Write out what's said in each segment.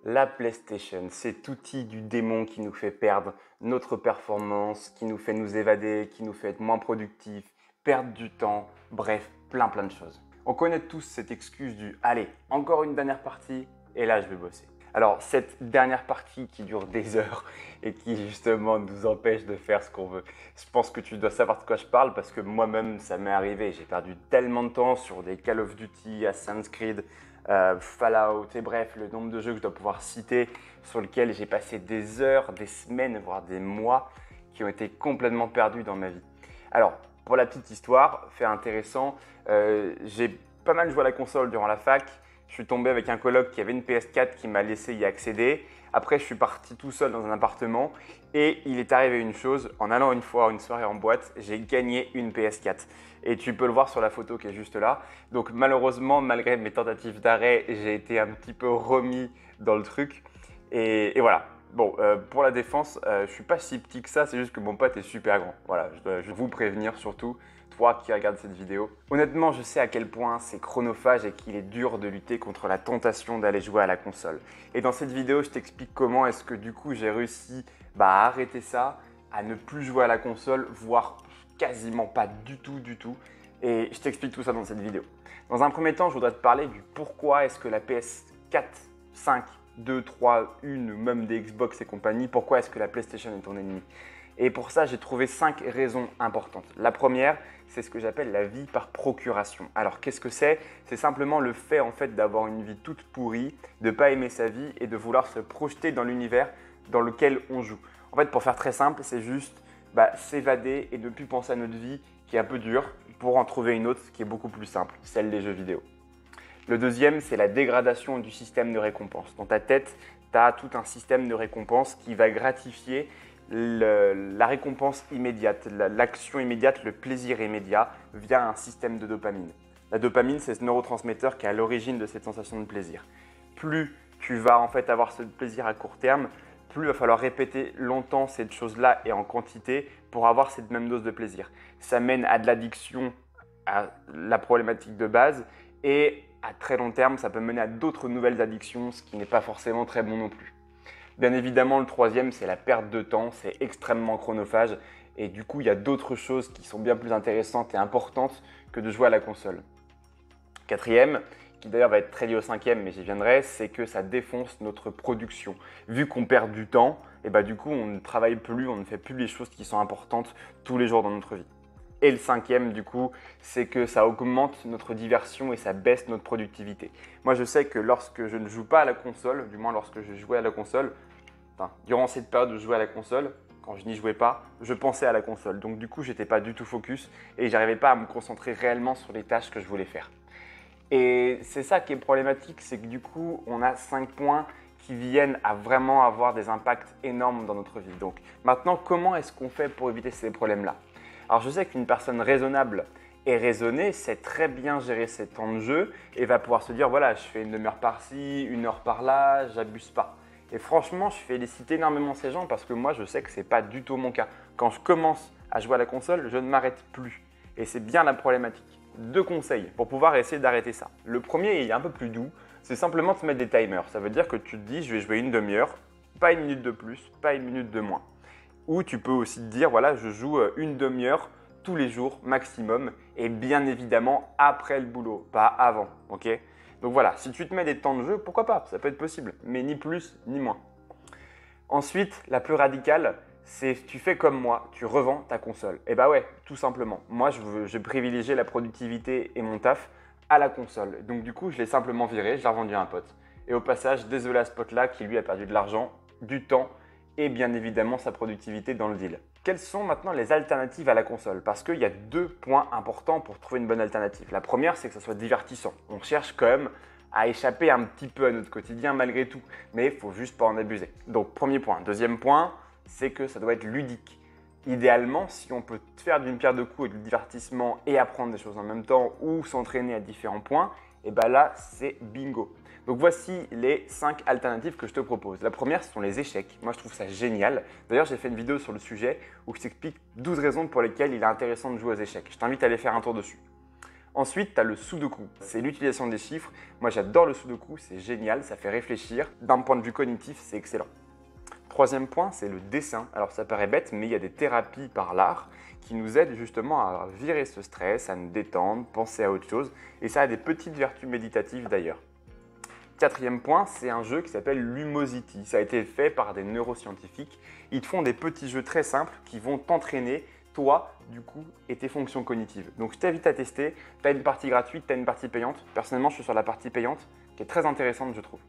La PlayStation, cet outil du démon qui nous fait perdre notre performance, qui nous fait nous évader, qui nous fait être moins productifs, perdre du temps, bref, plein de choses. On connaît tous cette excuse du « allez, encore une dernière partie et là je vais bosser ». Alors cette dernière partie qui dure des heures et qui justement nous empêche de faire ce qu'on veut, je pense que tu dois savoir de quoi je parle parce que moi-même ça m'est arrivé. J'ai perdu tellement de temps sur des Call of Duty, Assassin's Creed, Fallout et bref, le nombre de jeux que je dois pouvoir citer sur lesquels j'ai passé des heures, des semaines, voire des mois qui ont été complètement perdus dans ma vie. Alors, pour la petite histoire, fait intéressant, j'ai pas mal joué à la console durant la fac. Je suis tombé avec un coloc qui avait une PS4 qui m'a laissé y accéder. Après, je suis parti tout seul dans un appartement et il est arrivé une chose. En allant une fois à une soirée en boîte, j'ai gagné une PS4. Et tu peux le voir sur la photo qui est juste là. Donc malheureusement, malgré mes tentatives d'arrêt, j'ai été un petit peu remis dans le truc. Et voilà. Bon, pour la défense, je ne suis pas si petit que ça, c'est juste que mon pote est super grand. Voilà, je dois vous prévenir surtout, toi qui regardes cette vidéo. Honnêtement, je sais à quel point c'est chronophage et qu'il est dur de lutter contre la tentation d'aller jouer à la console. Et dans cette vidéo, je t'explique comment est-ce que du coup j'ai réussi à arrêter ça, à ne plus jouer à la console, voire quasiment pas du tout. Et je t'explique tout ça dans cette vidéo. Dans un premier temps, je voudrais te parler du pourquoi est-ce que la PS4, 5, 2, 3, 1, même des Xbox et compagnie, pourquoi est-ce que la PlayStation est ton ennemi. Et pour ça, j'ai trouvé 5 raisons importantes. La première, c'est ce que j'appelle la vie par procuration. Alors, qu'est-ce que c'est? C'est simplement le fait en fait d'avoir une vie toute pourrie, de ne pas aimer sa vie et de vouloir se projeter dans l'univers dans lequel on joue. En fait, pour faire très simple, c'est juste s'évader et ne plus penser à notre vie qui est un peu dure pour en trouver une autre qui est beaucoup plus simple, celle des jeux vidéo. Le deuxième, c'est la dégradation du système de récompense. Dans ta tête, tu as tout un système de récompense qui va gratifier la récompense immédiate, l'action immédiate, le plaisir immédiat via un système de dopamine. La dopamine, c'est ce neurotransmetteur qui est à l'origine de cette sensation de plaisir. Plus tu vas en fait avoir ce plaisir à court terme, plus il va falloir répéter longtemps cette chose-là et en quantité pour avoir cette même dose de plaisir. Ça mène à de l'addiction, à la problématique de base, et à très long terme, ça peut mener à d'autres nouvelles addictions, ce qui n'est pas forcément très bon non plus. Bien évidemment, le troisième, c'est la perte de temps, c'est extrêmement chronophage, et du coup, il y a d'autres choses qui sont bien plus intéressantes et importantes que de jouer à la console. Quatrième, qui d'ailleurs va être très lié au cinquième, mais j'y viendrai, c'est que ça défonce notre production. Vu qu'on perd du temps, et du coup on ne travaille plus, on ne fait plus les choses qui sont importantes tous les jours dans notre vie. Et le cinquième, du coup, c'est que ça augmente notre diversion et ça baisse notre productivité. Moi, je sais que lorsque je ne joue pas à la console, du moins lorsque je jouais à la console, durant cette période où je jouais à la console, quand je n'y jouais pas, je pensais à la console. Donc du coup, je n'étais pas du tout focus et j'arrivais pas à me concentrer réellement sur les tâches que je voulais faire. Et c'est ça qui est problématique, c'est que du coup, on a 5 points qui viennent à vraiment avoir des impacts énormes dans notre vie. Donc maintenant, comment est-ce qu'on fait pour éviter ces problèmes-là? Alors je sais qu'une personne raisonnable et raisonnée sait très bien gérer ses temps de jeu et va pouvoir se dire voilà, je fais une demi-heure par-ci, une heure par-là, j'abuse pas. Et franchement, je félicite énormément ces gens parce que moi, je sais que ce n'est pas du tout mon cas. Quand je commence à jouer à la console, je ne m'arrête plus. Et c'est bien la problématique. 2 conseils pour pouvoir essayer d'arrêter ça. Le premier, il est un peu plus doux, c'est simplement de se mettre des timers. Ça veut dire que tu te dis, je vais jouer une demi-heure, pas une minute de plus, pas une minute de moins. Ou tu peux aussi te dire, voilà, je joue une demi-heure tous les jours maximum et bien évidemment après le boulot, pas avant, ok? Donc voilà, si tu te mets des temps de jeu, pourquoi pas, ça peut être possible, mais ni plus ni moins. Ensuite, la plus radicale, c'est tu fais comme moi, tu revends ta console. Et ouais, tout simplement. Moi, je privilégiais la productivité et mon taf à la console. Donc du coup, je l'ai simplement viré, je l'ai revendu à un pote. Et au passage, désolé à ce pote-là qui lui a perdu de l'argent, du temps et bien évidemment sa productivité dans le deal. Quelles sont maintenant les alternatives à la console? Parce qu'il y a 2 points importants pour trouver une bonne alternative. La première, c'est que ça soit divertissant. On cherche quand même à échapper un petit peu à notre quotidien malgré tout, mais il ne faut juste pas en abuser. Donc premier point. Deuxième point, c'est que ça doit être ludique. Idéalement, si on peut faire d'une pierre deux coups avec du divertissement et apprendre des choses en même temps ou s'entraîner à différents points, et là, c'est bingo. Donc voici les 5 alternatives que je te propose. La première, ce sont les échecs. Moi, je trouve ça génial. D'ailleurs, j'ai fait une vidéo sur le sujet où je t'explique 12 raisons pour lesquelles il est intéressant de jouer aux échecs. Je t'invite à aller faire un tour dessus. Ensuite, tu as le Sudoku. C'est l'utilisation des chiffres. Moi, j'adore le Sudoku, c'est génial, ça fait réfléchir. D'un point de vue cognitif, c'est excellent. Troisième point, c'est le dessin. Alors ça paraît bête, mais il y a des thérapies par l'art qui nous aident justement à virer ce stress, à nous détendre, penser à autre chose. Et ça a des petites vertus méditatives d'ailleurs. Quatrième point, c'est un jeu qui s'appelle Lumosity. Ça a été fait par des neuroscientifiques. Ils te font des petits jeux très simples qui vont t'entraîner, toi, du coup, et tes fonctions cognitives. Donc je t'invite à tester. Tu as une partie gratuite, tu as une partie payante. Personnellement, je suis sur la partie payante, qui est très intéressante, je trouve.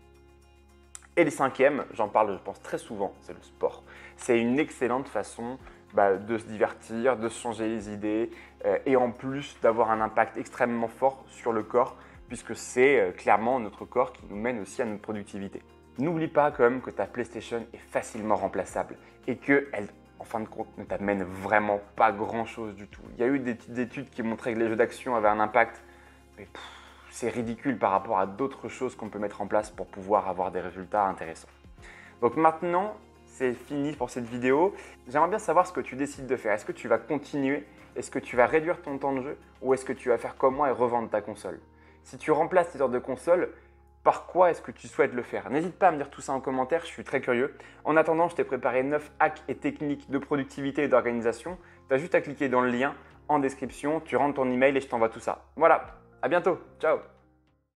Et le cinquième, j'en parle, je pense, très souvent, c'est le sport. C'est une excellente façon de se divertir, de se changer les idées et en plus d'avoir un impact extrêmement fort sur le corps puisque c'est clairement notre corps qui nous mène aussi à notre productivité. N'oublie pas quand même que ta PlayStation est facilement remplaçable et qu'elle, en fin de compte, ne t'amène vraiment pas grand-chose du tout. Il y a eu des petites études qui montraient que les jeux d'action avaient un impact, mais c'est ridicule par rapport à d'autres choses qu'on peut mettre en place pour pouvoir avoir des résultats intéressants. Donc maintenant, c'est fini pour cette vidéo. J'aimerais bien savoir ce que tu décides de faire. Est-ce que tu vas continuer? Est-ce que tu vas réduire ton temps de jeu? Ou est-ce que tu vas faire comme moi et revendre ta console? Si tu remplaces tes heures de console, par quoi est-ce que tu souhaites le faire? N'hésite pas à me dire tout ça en commentaire, je suis très curieux. En attendant, je t'ai préparé 9 hacks et techniques de productivité et d'organisation. Tu as juste à cliquer dans le lien en description, tu rentres ton email et je t'envoie tout ça. Voilà, à bientôt, ciao!